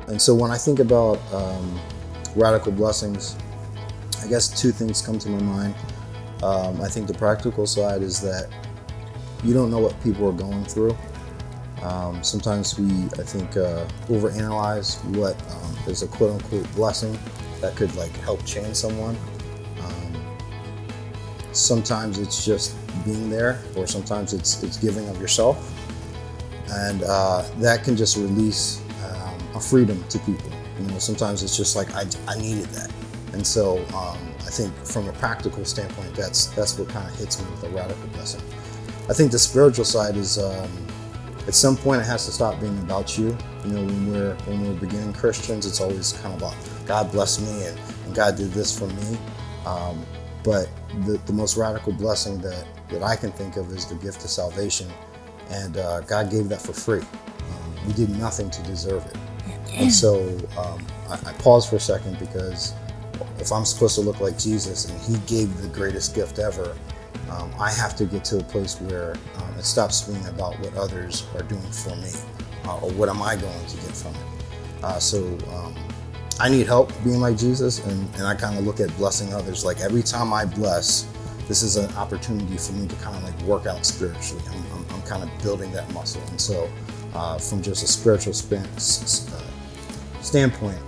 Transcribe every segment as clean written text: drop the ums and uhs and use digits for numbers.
And so when I think about radical blessings, I guess two things come to my mind. I think the practical side is that you don't know what people are going through. Sometimes we, I think, overanalyze what is a quote-unquote blessing that could like help change someone. Sometimes it's just being there, or sometimes it's giving of yourself, and that can just release a freedom to people. You know, sometimes it's just like I needed that, and so I think from a practical standpoint, that's what kind of hits me with a radical blessing. I think the spiritual side is at some point it has to stop being about you. You know, when we're beginning Christians, it's always kind of about God blessed me and God did this for me. But the most radical blessing that I can think of is the gift of salvation, and God gave that for free. We did nothing to deserve it. And so I pause for a second, because if I'm supposed to look like Jesus and he gave the greatest gift ever, I have to get to a place where it stops being about what others are doing for me, or what am I going to get from it. So I need help being like Jesus, and I kind of look at blessing others. Like every time I bless, this is an opportunity for me to kind of like work out spiritually. I'm kind of building that muscle. And so from just a spiritual standpoint,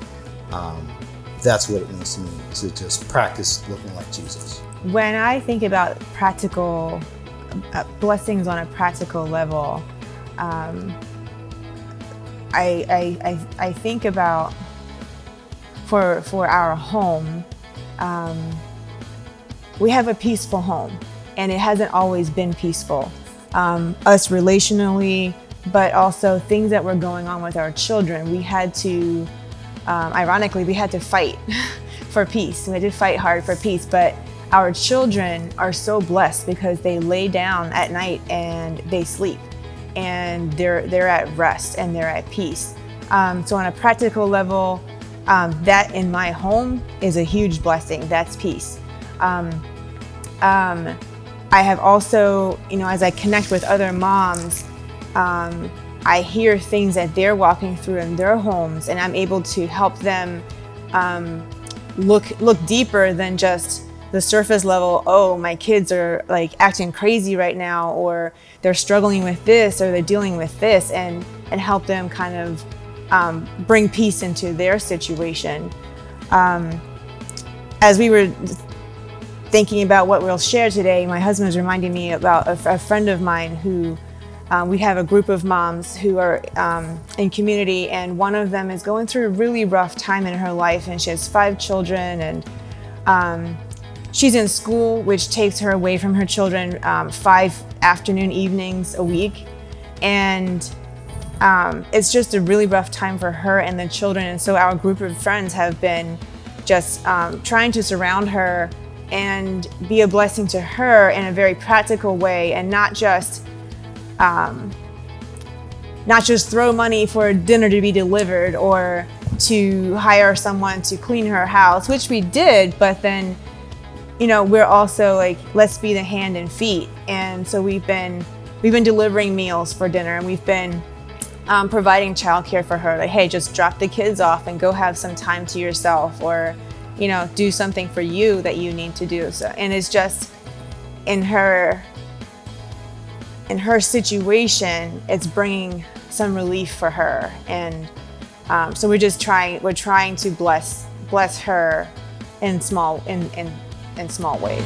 that's what it means to me, to just practice looking like Jesus. When I think about practical blessings on a practical level, I think about for our home, we have a peaceful home, and it hasn't always been peaceful. Us relationally, but also things that were going on with our children. We had to, ironically, we had to fight for peace. We had to fight hard for peace, but our children are so blessed because they lay down at night and they sleep, and they're at rest and they're at peace. So on a practical level, that in my home is a huge blessing. That's peace. I have also, you know, as I connect with other moms, I hear things that they're walking through in their homes, and I'm able to help them look deeper than just the surface level. Oh, my kids are like acting crazy right now, or they're struggling with this, or they're dealing with this, and help them kind of bring peace into their situation. As we were thinking about what we'll share today, my husband was reminding me about a friend of mine who we have a group of moms who are in community, and one of them is going through a really rough time in her life, and she has 5 children, and she's in school, which takes her away from her children 5 afternoon evenings a week, and it's just a really rough time for her and the children. And so our group of friends have been just trying to surround her and be a blessing to her in a very practical way, and not just throw money for dinner to be delivered, or to hire someone to clean her house, which we did, but then, you know, we're also like, let's be the hand and feet. And so we've been delivering meals for dinner, and we've been providing childcare for her. Like, hey, just drop the kids off and go have some time to yourself, or, you know, do something for you that you need to do. So, and it's just in her situation, it's bringing some relief for her. And so we're trying to bless her in small ways.